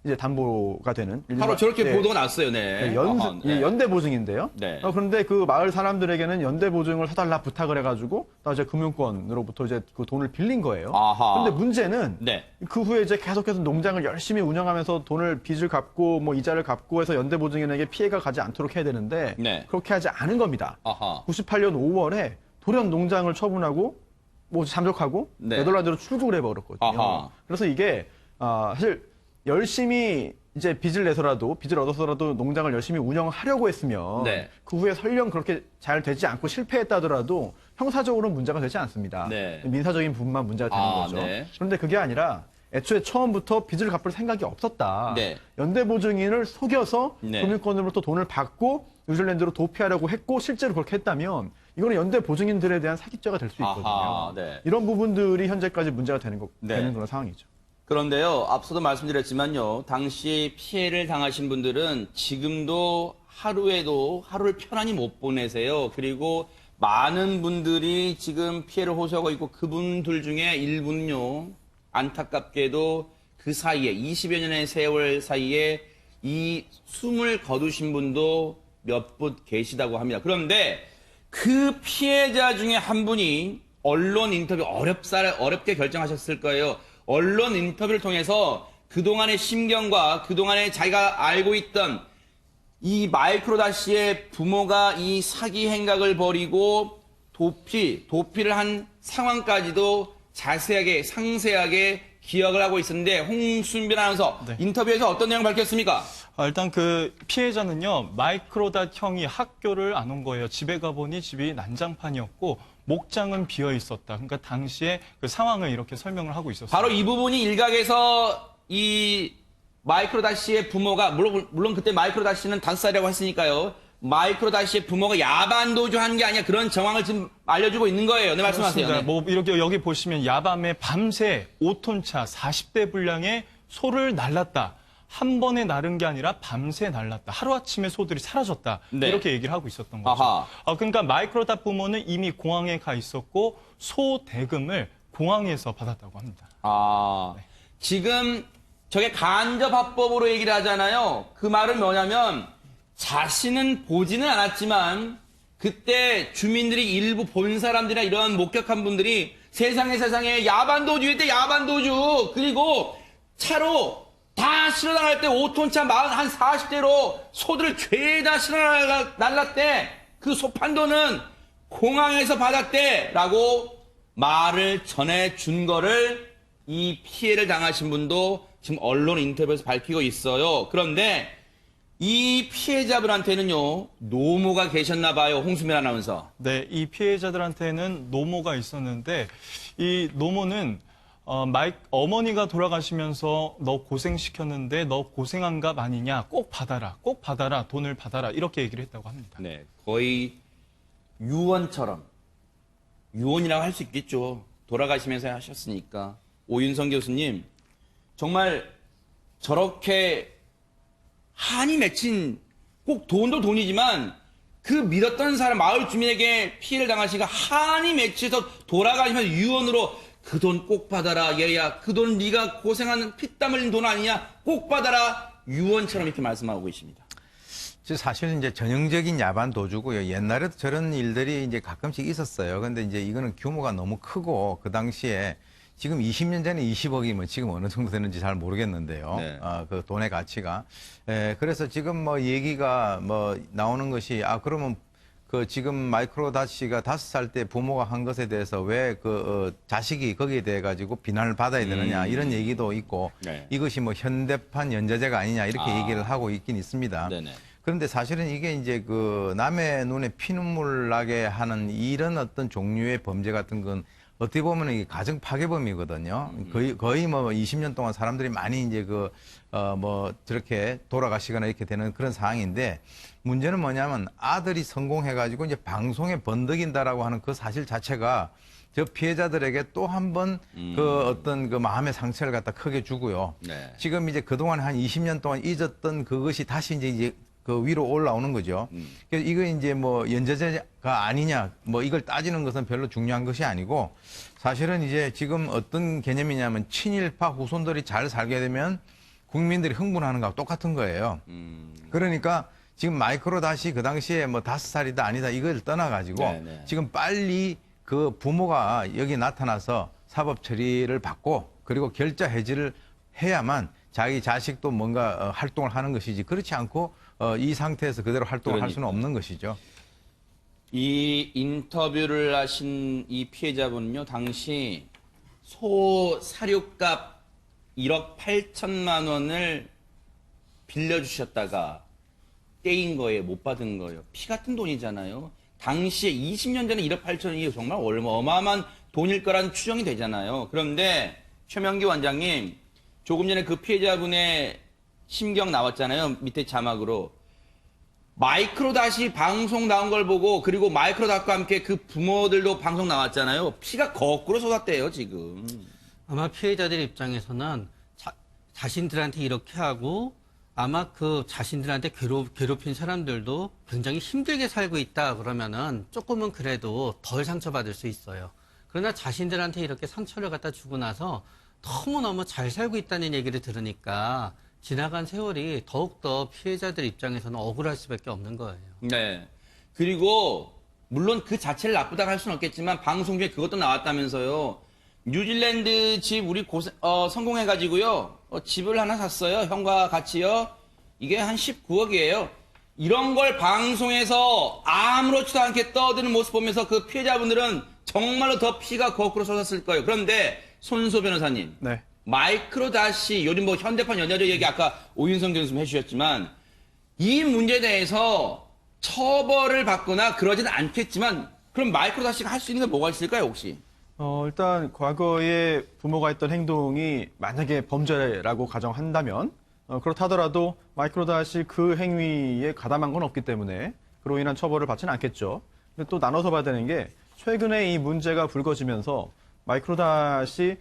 이제 담보가 되는. 바로 저렇게 네. 보도가 났어요. 네. 아하, 네. 연대 보증인데요. 네. 그런데 그 마을 사람들에게는 연대 보증을 사달라 부탁을 해가지고 나 이제 금융권으로부터 이제 그 돈을 빌린 거예요. 아하. 그런데 문제는 네. 그 후에 이제 계속해서 농장을 열심히 운영하면서 빚을 갚고 뭐 이자를 갚고 해서 연대 보증인에게 피해가 가지 않도록 해야 되는데 네. 그렇게 하지 않은 겁니다. 아하. 98년 5월에 돌연 농장을 처분하고 뭐 잠적하고 네. 네덜란드로 출국을 해버렸거든요. 아하. 그래서 이게 사실 열심히 이제 빚을 얻어서라도 농장을 열심히 운영하려고 했으면 네. 그 후에 설령 그렇게 잘 되지 않고 실패했다 하더라도 형사적으로는 문제가 되지 않습니다. 네. 민사적인 부분만 문제가 되는 거죠. 네. 그런데 그게 아니라 애초에 처음부터 빚을 갚을 생각이 없었다. 네. 연대보증인을 속여서 네. 금융권으로부터 돈을 받고 뉴질랜드로 도피하려고 했고 실제로 그렇게 했다면 이거는 연대보증인들에 대한 사기죄가 될 수 있거든요. 아하, 네. 이런 부분들이 현재까지 문제가 되는 네. 되는 그런 상황이죠. 그런데요, 앞서도 말씀드렸지만요, 당시 피해를 당하신 분들은 지금도 하루를 편안히 못 보내세요. 그리고 많은 분들이 지금 피해를 호소하고 있고 그분들 중에 일부는요, 안타깝게도 그 사이에 20여 년의 세월 사이에 이 숨을 거두신 분도 몇 분 계시다고 합니다. 그런데 그 피해자 중에 한 분이 언론 인터뷰 어렵게 결정하셨을 거예요. 언론 인터뷰를 통해서 그동안의 심경과 그동안에 자기가 알고 있던 이 마이크로닷 씨의 부모가 이 사기 행각을 벌이고 도피를 한 상황까지도 자세하게 상세하게 기억을 하고 있었는데 홍순빈 아나운서 네. 인터뷰에서 어떤 내용 밝혔습니까? 일단 그 피해자는요, 마이크로닷 형이 학교를 안 온 거예요. 집에 가보니 집이 난장판이었고 목장은 비어 있었다. 그러니까 당시에 그 상황을 이렇게 설명을 하고 있었어요. 바로 이 부분이 일각에서 이 마이크로닷 씨의 부모가 물론 그때 마이크로닷 씨는 5살이라고 했으니까요. 마이크로닷 씨의 부모가 야반도주 한 게 아니야. 그런 정황을 지금 알려주고 있는 거예요. 네, 말씀하세요. 그렇습니다. 네. 뭐 이렇게 여기 보시면 야밤에 밤새 5톤차 40대 분량의 소를 날랐다. 한 번에 나른 게 아니라 밤새 날랐다. 하루아침에 소들이 사라졌다. 네. 이렇게 얘기를 하고 있었던 거죠. 아하. 그러니까 마이크로닷 부모는 이미 공항에 가 있었고 소 대금을 공항에서 받았다고 합니다. 지금 저게 간접합법으로 얘기를 하잖아요. 그 말은 뭐냐면 자신은 보지는 않았지만 그때 주민들이 일부 본 사람들이나 이런 목격한 분들이 세상에 야반도주 했대, 야반도주. 그리고 차로 다 실어 나갈 때 5톤차 한 40대로 소들을 죄다 실어 날랐대. 그 소판도는 공항에서 받았대. 라고 말을 전해준 거를 이 피해를 당하신 분도 지금 언론 인터뷰에서 밝히고 있어요. 그런데 이 피해자분한테는요, 노모가 계셨나 봐요. 홍수민 아나운서. 네, 이 피해자들한테는 노모가 있었는데 이 노모는 어머니가 돌아가시면서 너 고생시켰는데 너 고생한 값 아니냐. 꼭 받아라. 돈을 받아라. 이렇게 얘기를 했다고 합니다. 네, 거의 유언이라고 할 수 있겠죠. 돌아가시면서 하셨으니까. 오윤성 교수님, 정말 저렇게 한이 맺힌 꼭 돈도 돈이지만 그 믿었던 사람, 마을 주민에게 피해를 당하시니까 한이 맺혀서 돌아가시면서 유언으로 그 돈 꼭 받아라, 얘야. 그 돈 네가 고생하는 피땀 흘린 돈 아니냐? 꼭 받아라. 유언처럼 이렇게 말씀하고 계십니다. 사실 이제 전형적인 야반 도주고요. 옛날에도 저런 일들이 이제 가끔씩 있었어요. 근데 이제 이거는 규모가 너무 크고 그 당시에 지금 20년 전에 20억이면 지금 어느 정도 되는지 잘 모르겠는데요. 네. 그 돈의 가치가. 그래서 지금 뭐 얘기가 뭐 나오는 것이 그러면 그 지금 마이크로다시가 5살 때 부모가 한 것에 대해서 왜 자식이 거기에 대해 가지고 비난을 받아야 되느냐 이런 얘기도 있고 네. 이것이 뭐 현대판 연좌제가 아니냐 이렇게 얘기를 하고 있긴 있습니다. 네네. 그런데 사실은 이게 이제 그 남의 눈에 피눈물 나게 하는 이런 어떤 종류의 범죄 같은 건 어떻게 보면 이게 가정 파괴범이거든요. 거의 뭐 20년 동안 사람들이 많이 이제 뭐 저렇게 돌아가시거나 이렇게 되는 그런 상황인데 문제는 뭐냐면 아들이 성공해가지고 이제 방송에 번득인다라고 하는 그 사실 자체가 저 피해자들에게 또 한 번 그 어떤 그 마음의 상처를 갖다 크게 주고요. 네. 지금 이제 그동안 한 20년 동안 잊었던 그것이 다시 이제 그 위로 올라오는 거죠. 그래서 이거 이제 뭐 연좌제가 아니냐, 뭐 이걸 따지는 것은 별로 중요한 것이 아니고 사실은 이제 지금 어떤 개념이냐면 친일파 후손들이 잘 살게 되면 국민들이 흥분하는 거하고 똑같은 거예요. 그러니까 지금 마이크로다시 그 당시에 뭐 5살이다 아니다 이걸 떠나가지고 네네. 지금 빨리 그 부모가 여기 나타나서 사법 처리를 받고 그리고 결자 해지를 해야만 자기 자식도 뭔가 활동을 하는 것이지 그렇지 않고 이 상태에서 그대로 활동을 할 수는 없는 것이죠. 이 인터뷰를 하신 이 피해자분은요, 당시 소 사료값 1억 8천만 원을 빌려주셨다가 떼인 거예요, 못 받은 거예요. 피 같은 돈이잖아요. 당시에 20년 전에 1억 8천이 정말 어마어마한 돈일 거라는 추정이 되잖아요. 그런데 최명기 원장님, 조금 전에 그 피해자분의 심경 나왔잖아요. 밑에 자막으로. 마이크로닷이 방송 나온 걸 보고 그리고 마이크로닷과 함께 그 부모들도 방송 나왔잖아요. 피가 거꾸로 쏟았대요, 지금. 아마 피해자들 입장에서는 자신들한테 이렇게 하고 아마 그 자신들한테 괴롭힌 사람들도 굉장히 힘들게 살고 있다 그러면은 조금은 그래도 덜 상처받을 수 있어요. 그러나 자신들한테 이렇게 상처를 갖다 주고 나서 너무너무 잘 살고 있다는 얘기를 들으니까 지나간 세월이 더욱더 피해자들 입장에서는 억울할 수밖에 없는 거예요. 네. 그리고 물론 그 자체를 나쁘다고 할 수는 없겠지만 방송 중에 그것도 나왔다면서요. 뉴질랜드 집 우리 성공해가지고요. 집을 하나 샀어요. 형과 같이요. 이게 한 19억이에요. 이런 걸 방송에서 아무렇지도 않게 떠드는 모습 보면서 그 피해자분들은 정말로 더 피가 거꾸로 쏟았을 거예요. 그런데 손소 변호사님. 네. 마이크로닷이 요즘 뭐 현대판 연좌제 얘기 아까 오윤성 교수님 해주셨지만 이 문제에 대해서 처벌을 받거나 그러지는 않겠지만 그럼 마이크로닷이가 할 수 있는 게 뭐가 있을까요, 혹시? 일단 과거에 부모가 했던 행동이 만약에 범죄라고 가정한다면 그렇다더라도 마이크로닷이 그 행위에 가담한 건 없기 때문에 그로 인한 처벌을 받지는 않겠죠. 근데 또 나눠서 봐야 되는 게 최근에 이 문제가 불거지면서 마이크로닷이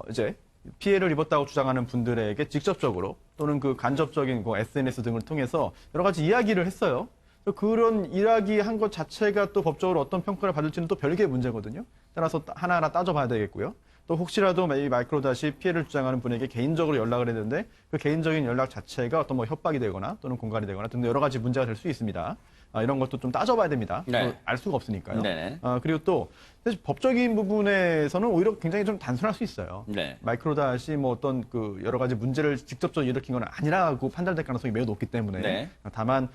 이제 피해를 입었다고 주장하는 분들에게 직접적으로 또는 그 간접적인 SNS 등을 통해서 여러 가지 이야기를 했어요. 그런 이야기 한 것 자체가 또 법적으로 어떤 평가를 받을지는 또 별개의 문제거든요. 따라서 하나하나 따져봐야 되겠고요. 또 혹시라도 이 마이크로닷이 피해를 주장하는 분에게 개인적으로 연락을 했는데 그 개인적인 연락 자체가 어떤 뭐 협박이 되거나 또는 공갈이 되거나 등등 여러 가지 문제가 될 수 있습니다. 이런 것도 좀 따져봐야 됩니다. 네. 알 수가 없으니까요. 네. 그리고 또 사실 법적인 부분에서는 오히려 굉장히 좀 단순할 수 있어요. 네. 마이크로닷이 뭐 어떤 그 여러 가지 문제를 직접적으로 일으킨 건 아니라고 판단될 가능성이 매우 높기 때문에 네. 다만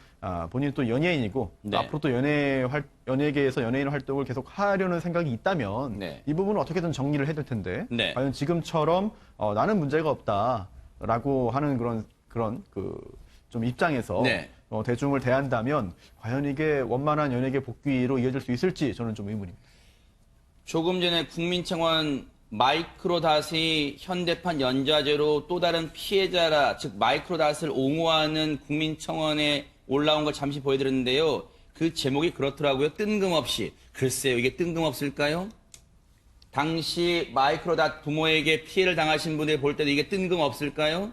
본인이 또 연예인이고 네. 또 앞으로 또 연예계에서 연예인 활동을 계속 하려는 생각이 있다면 네. 이 부분은 어떻게든 정리를 해야 될 텐데 네. 과연 지금처럼 나는 문제가 없다라고 하는 그런 그 좀 입장에서 네. 대중을 대한다면 과연 이게 원만한 연예계 복귀로 이어질 수 있을지 저는 좀 의문입니다. 조금 전에 국민청원 마이크로닷이 현대판 연좌제로 또 다른 피해자라, 즉 마이크로닷을 옹호하는 국민청원에 올라온 걸 잠시 보여드렸는데요. 그 제목이 그렇더라고요. 뜬금없이. 글쎄요, 이게 뜬금없을까요? 당시 마이크로닷 부모에게 피해를 당하신 분들 볼 때도 이게 뜬금없을까요?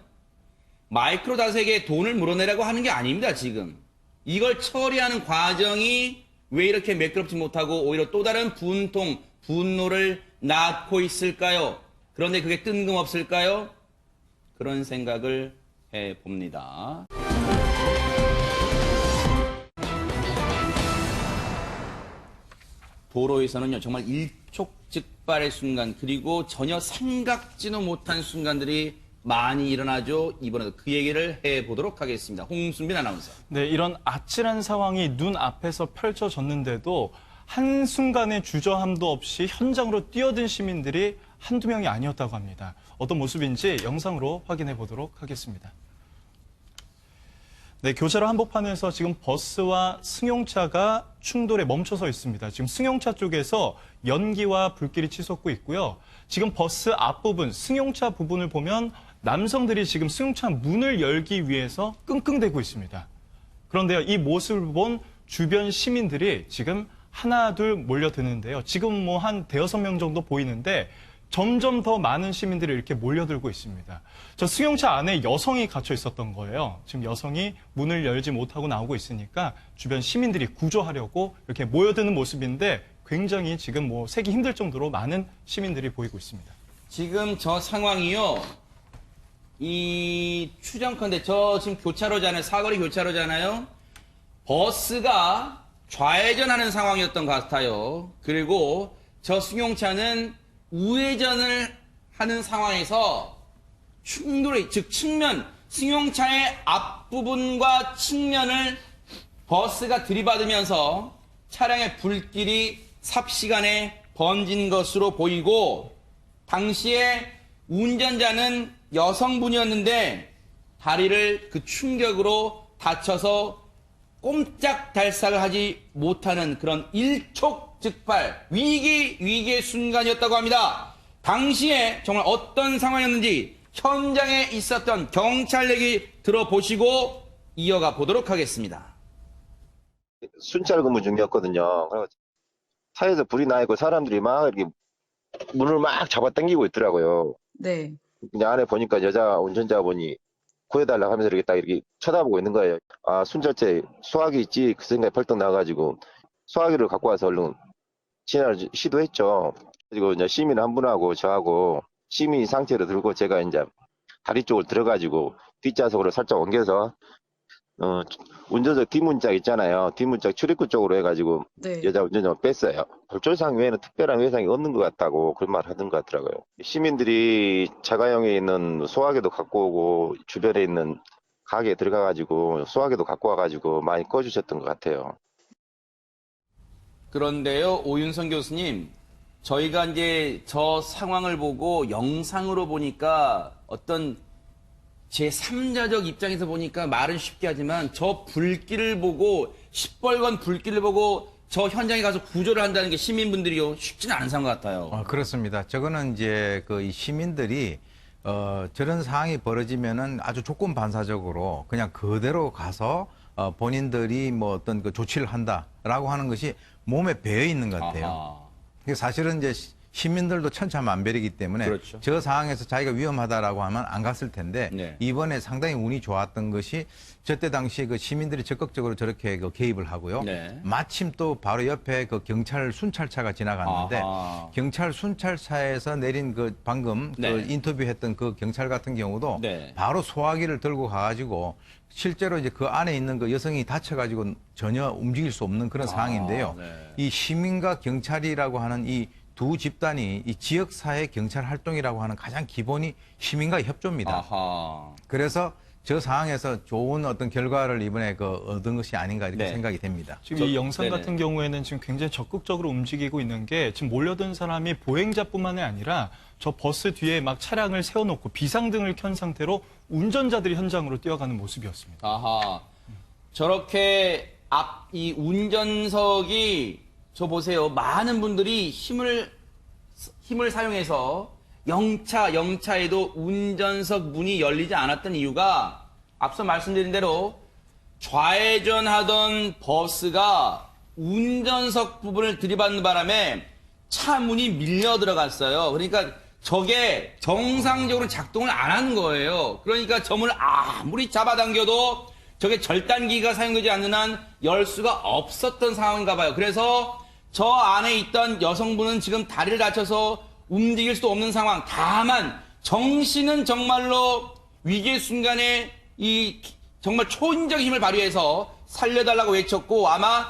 마이크로닷에게 돈을 물어내라고 하는 게 아닙니다, 지금. 이걸 처리하는 과정이 왜 이렇게 매끄럽지 못하고 오히려 또 다른 분노를 낳고 있을까요? 그런데 그게 뜬금없을까요? 그런 생각을 해봅니다. 도로에서는요, 정말 일촉즉발의 순간, 그리고 전혀 생각지도 못한 순간들이 많이 일어나죠. 이번에도 그 얘기를 해보도록 하겠습니다. 홍순빈 아나운서. 네, 이런 아찔한 상황이 눈앞에서 펼쳐졌는데도 한순간의 주저함도 없이 현장으로 뛰어든 시민들이 한두 명이 아니었다고 합니다. 어떤 모습인지 영상으로 확인해 보도록 하겠습니다. 네, 교차로 한복판에서 지금 버스와 승용차가 충돌에 멈춰서 있습니다. 지금 승용차 쪽에서 연기와 불길이 치솟고 있고요. 지금 버스 앞부분, 승용차 부분을 보면 남성들이 지금 승용차 문을 열기 위해서 끙끙대고 있습니다. 그런데요, 이 모습을 본 주변 시민들이 지금 하나, 둘 몰려드는데요. 지금 뭐 한 대여섯 명 정도 보이는데 점점 더 많은 시민들이 이렇게 몰려들고 있습니다. 저 승용차 안에 여성이 갇혀 있었던 거예요. 지금 여성이 문을 열지 못하고 나오고 있으니까 주변 시민들이 구조하려고 이렇게 모여드는 모습인데 굉장히 지금 뭐 세기 힘들 정도로 많은 시민들이 보이고 있습니다. 지금 저 상황이요. 이 추정컨대 저 지금 교차로잖아요. 사거리 교차로잖아요. 버스가 좌회전하는 상황이었던 것 같아요. 그리고 저 승용차는 우회전을 하는 상황에서 충돌이, 즉 측면, 승용차의 앞부분과 측면을 버스가 들이받으면서 차량의 불길이 삽시간에 번진 것으로 보이고, 당시에 운전자는 여성분이었는데 다리를 그 충격으로 다쳐서 꼼짝달싹을 하지 못하는 그런 일촉즉발 위기의 순간이었다고 합니다. 당시에 정말 어떤 상황이었는지 현장에 있었던 경찰 얘기 들어보시고 이어가 보도록 하겠습니다. 순찰 근무 중이었거든요. 그래서 차에서 불이 나 있고 사람들이 막 이렇게 문을 막 잡아당기고 있더라고요. 네. 그냥 안에 보니까 여자 운전자분이 구해달라고 하면서 이렇게 딱 이렇게 쳐다보고 있는 거예요. 아, 순찰차에 소화기 있지? 그 생각이 벌떡 나가지고 소화기를 갖고 와서 얼른 진화를 시도했죠. 그리고 이제 시민 한 분하고 저하고 시민 상태로 들고 제가 이제 다리 쪽을 들어가지고 뒷좌석으로 살짝 옮겨서 운전석 뒷문짝 있잖아요. 뒷문짝 출입구 쪽으로 해가지고 네. 여자 운전자를 뺐어요. 골절상 외에는 특별한 외상이 없는 것 같다고 그런 말 하던 것 같더라고요. 시민들이 자가용에 있는 소화기도 갖고 오고 주변에 있는 가게에 들어가가지고 소화기도 갖고 와가지고 많이 꺼주셨던 것 같아요. 그런데요, 오윤성 교수님, 저희가 이제 저 상황을 보고 영상으로 보니까 어떤 제3자적 입장에서 보니까 말은 쉽게 하지만 저 불길을 보고, 시뻘건 불길을 보고 저 현장에 가서 구조를 한다는 게 시민분들이요, 쉽지는 않은 상황 같아요. 그렇습니다. 저거는 이제 이 시민들이 저런 상황이 벌어지면은 아주 조건 반사적으로 그냥 그대로 가서 본인들이 뭐 어떤 그 조치를 한다라고 하는 것이 몸에 배어 있는 것 같아요. 아하. 사실은 이제 시민들도 천차만별이기 때문에 그렇죠. 저 상황에서 자기가 위험하다라고 하면 안 갔을 텐데 네. 이번에 상당히 운이 좋았던 것이 저때 당시에 그 시민들이 적극적으로 저렇게 그 개입을 하고요. 네. 마침 또 바로 옆에 그 경찰 순찰차가 지나갔는데 아하. 경찰 순찰차에서 내린 그 방금 네. 그 인터뷰했던 그 경찰 같은 경우도 네. 바로 소화기를 들고 가가지고 실제로 이제 그 안에 있는 그 여성이 다쳐가지고 전혀 움직일 수 없는 그런 상황인데요. 네. 이 시민과 경찰이라고 하는 이 두 집단이 이 지역사회 경찰 활동이라고 하는 가장 기본이 시민과의 협조입니다. 아하. 그래서 저 상황에서 좋은 어떤 결과를 이번에 얻은 것이 아닌가 이렇게 네. 생각이 됩니다. 지금 이 영상 네네. 같은 경우에는 지금 굉장히 적극적으로 움직이고 있는 게 지금 몰려든 사람이 보행자뿐만이 아니라 저 버스 뒤에 막 차량을 세워놓고 비상등을 켠 상태로 운전자들이 현장으로 뛰어가는 모습이었습니다. 아하. 저렇게 이 운전석이 저 보세요. 많은 분들이 힘을 사용해서 영차에도 운전석 문이 열리지 않았던 이유가 앞서 말씀드린 대로 좌회전하던 버스가 운전석 부분을 들이받는 바람에 차 문이 밀려 들어갔어요. 그러니까 저게 정상적으로 작동을 안 하는 거예요. 그러니까 저 문을 아무리 잡아당겨도 저게 절단기가 사용되지 않는 한 열 수가 없었던 상황인가 봐요. 그래서 저 안에 있던 여성분은 지금 다리를 다쳐서 움직일 수도 없는 상황. 다만 정신은 정말로 위기의 순간에 이 정말 초인적인 힘을 발휘해서 살려달라고 외쳤고 아마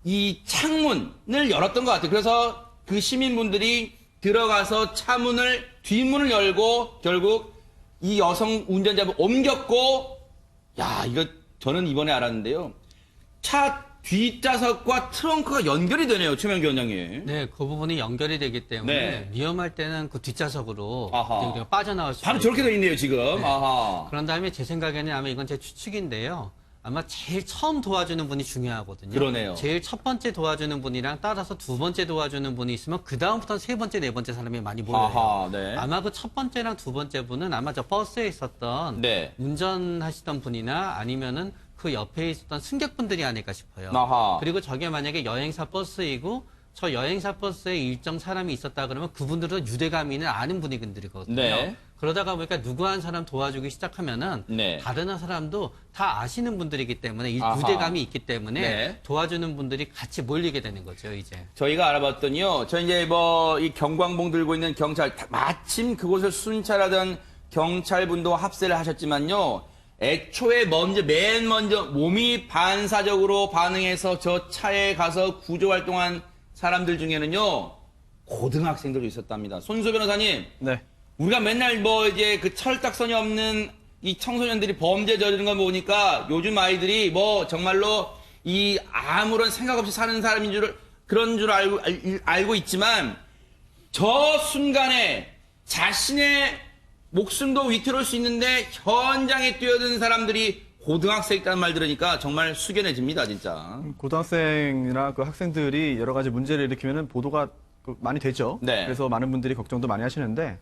이 창문을 열었던 것 같아요. 그래서 그 시민분들이 들어가서 차문을 뒷문을 열고 결국 이 여성 운전자를 옮겼고 야 이거 저는 이번에 알았는데요. 차 뒷좌석과 트렁크가 연결이 되네요. 최명기 원장님. 네, 그 부분이 연결이 되기 때문에 네. 위험할 때는 그 뒷좌석으로 아하. 우리가 빠져나올 수 바로 저렇게 돼 있네요 지금. 네. 아하. 그런 다음에 제 생각에는 아마 이건 제 추측인데요. 아마 제일 처음 도와주는 분이 중요하거든요. 그러네요. 제일 첫 번째 도와주는 분이랑 따라서 두 번째 도와주는 분이 있으면 그 다음부터는 세 번째, 네 번째 사람이 많이 모여요. 아하, 네. 아마 그 첫 번째랑 두 번째 분은 아마 저 버스에 있었던 네. 운전하시던 분이나 아니면은 그 옆에 있었던 승객분들이 아닐까 싶어요. 아하. 그리고 저게 만약에 여행사 버스이고 저 여행사 버스에 일정 사람이 있었다 그러면 그분들은 유대감이 있는 아는 분들이거든요. 네. 그러다가 보니까 누구 한 사람 도와주기 시작하면은 네. 다른 사람도 다 아시는 분들이기 때문에 이 아하. 유대감이 있기 때문에 네. 도와주는 분들이 같이 몰리게 되는 거죠, 이제. 저희가 알아봤더니요. 저 이제 뭐 이 경광봉 들고 있는 경찰 마침 그곳을 순찰하던 경찰분도 합세를 하셨지만요. 애초에 맨 먼저 몸이 반사적으로 반응해서 저 차에 가서 구조 활동한 사람들 중에는요. 고등학생들도 있었답니다. 손수 변호사님. 네. 우리가 맨날 뭐 이제 그 철딱선이 없는 이 청소년들이 범죄 저지르는 거 보니까 요즘 아이들이 뭐 정말로 이 아무런 생각 없이 사는 사람인 줄 그런 줄 알고 있지만 저 순간에 자신의 목숨도 위태로울 수 있는데 현장에 뛰어드는 사람들이 고등학생이라는 말 들으니까 정말 숙연해집니다, 진짜. 고등학생이나 그 학생들이 여러 가지 문제를 일으키면 보도가 많이 되죠. 네. 그래서 많은 분들이 걱정도 많이 하시는데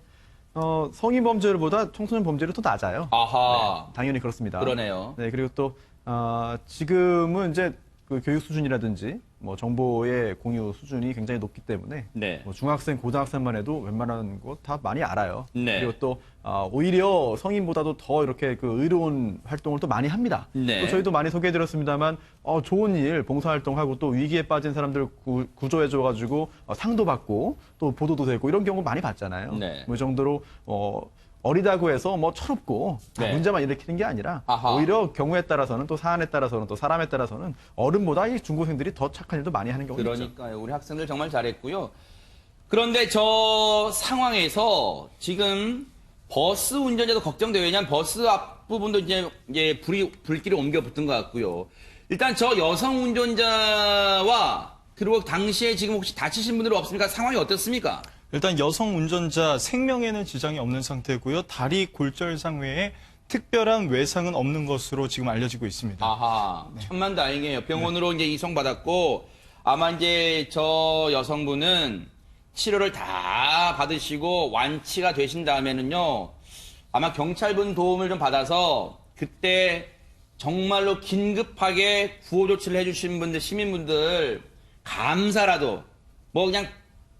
성인 범죄율보다 청소년 범죄율이 더 낮아요. 아하. 당연히 그렇습니다. 그러네요. 네, 그리고 또 지금은 이제 그 교육 수준이라든지 뭐 정보의 공유 수준이 굉장히 높기 때문에 네. 뭐 중학생, 고등학생만 해도 웬만한 거 다 많이 알아요. 네. 그리고 또 오히려 성인보다도 더 이렇게 그 의로운 활동을 또 많이 합니다. 네. 또 저희도 많이 소개해드렸습니다만 좋은 일, 봉사활동하고 또 위기에 빠진 사람들 구조해줘가지고 상도 받고 또 보도도 되고 이런 경우 많이 봤잖아요. 네. 뭐 이 정도로 어리다고 해서 뭐 철없고 다 네. 문제만 일으키는 게 아니라 아하. 오히려 경우에 따라서는 또 사안에 따라서는 또 사람에 따라서는 어른보다 이 중고생들이 더 착한 일도 많이 하는 경우가 있죠. 그러니까요. 우리 학생들 정말 잘했고요. 그런데 저 상황에서 지금 버스 운전자도 걱정돼요. 왜냐하면 버스 앞부분도 이제 불길이 옮겨 붙은 것 같고요. 일단 저 여성 운전자와 그리고 당시에 지금 혹시 다치신 분들 없습니까? 상황이 어떻습니까? 일단 여성 운전자 생명에는 지장이 없는 상태고요. 다리 골절상 외에 특별한 외상은 없는 것으로 지금 알려지고 있습니다. 아하, 천만 다행이에요. 병원으로 이제 이송받았고 아마 이제 저 여성분은 치료를 다 받으시고 완치가 되신 다음에는요. 아마 경찰분 도움을 좀 받아서 그때 정말로 긴급하게 구호 조치를 해주신 분들, 시민분들 감사라도 뭐 그냥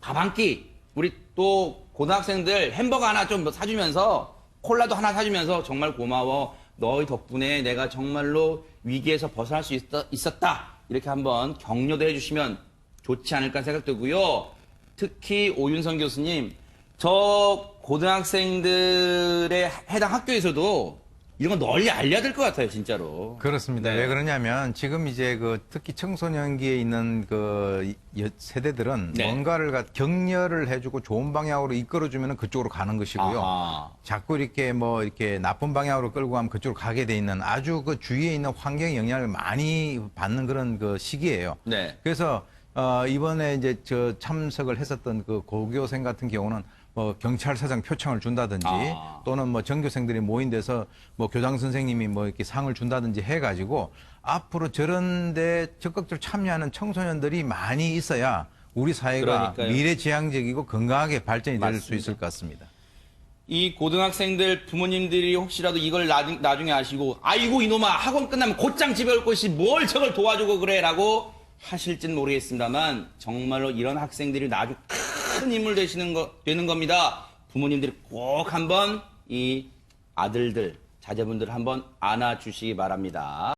밥 한 끼 우리 또 고등학생들 햄버거 하나 좀 사주면서 콜라도 하나 사주면서 정말 고마워. 너희 덕분에 내가 정말로 위기에서 벗어날 수 있었다. 이렇게 한번 격려도 해주시면 좋지 않을까 생각되고요. 특히 오윤성 교수님, 저 고등학생들의 해당 학교에서도 이런 거 널리 알려야 될 것 같아요, 진짜로. 그렇습니다. 네. 왜 그러냐면 지금 이제 그 특히 청소년기에 있는 그 세대들은 네. 뭔가를 격려를 해주고 좋은 방향으로 이끌어주면 그쪽으로 가는 것이고요. 아하. 자꾸 이렇게 뭐 이렇게 나쁜 방향으로 끌고 가면 그쪽으로 가게 돼 있는 아주 그 주위에 있는 환경 영향을 많이 받는 그런 그 시기예요. 네. 그래서 이번에 이제 저 참석을 했었던 그 고교생 같은 경우는 뭐 경찰서장 표창을 준다든지 또는 뭐 전교생들이 모인 데서 뭐 교장 선생님이 뭐 이렇게 상을 준다든지 해가지고 앞으로 저런데 적극적으로 참여하는 청소년들이 많이 있어야 우리 사회가 그러니까요. 미래지향적이고 건강하게 발전이 될 수 맞습니다. 있을 것 같습니다. 이 고등학생들 부모님들이 혹시라도 이걸 나중에 아시고 아이고 이놈아 학원 끝나면 곧장 집에 올 것이 뭘 저걸 도와주고 그래라고 하실진 모르겠습니다만 정말로 이런 학생들이 아주 큰 인물 되는 겁니다. 부모님들이 꼭 한번 이 아들들, 자제분들 한번 안아주시기 바랍니다.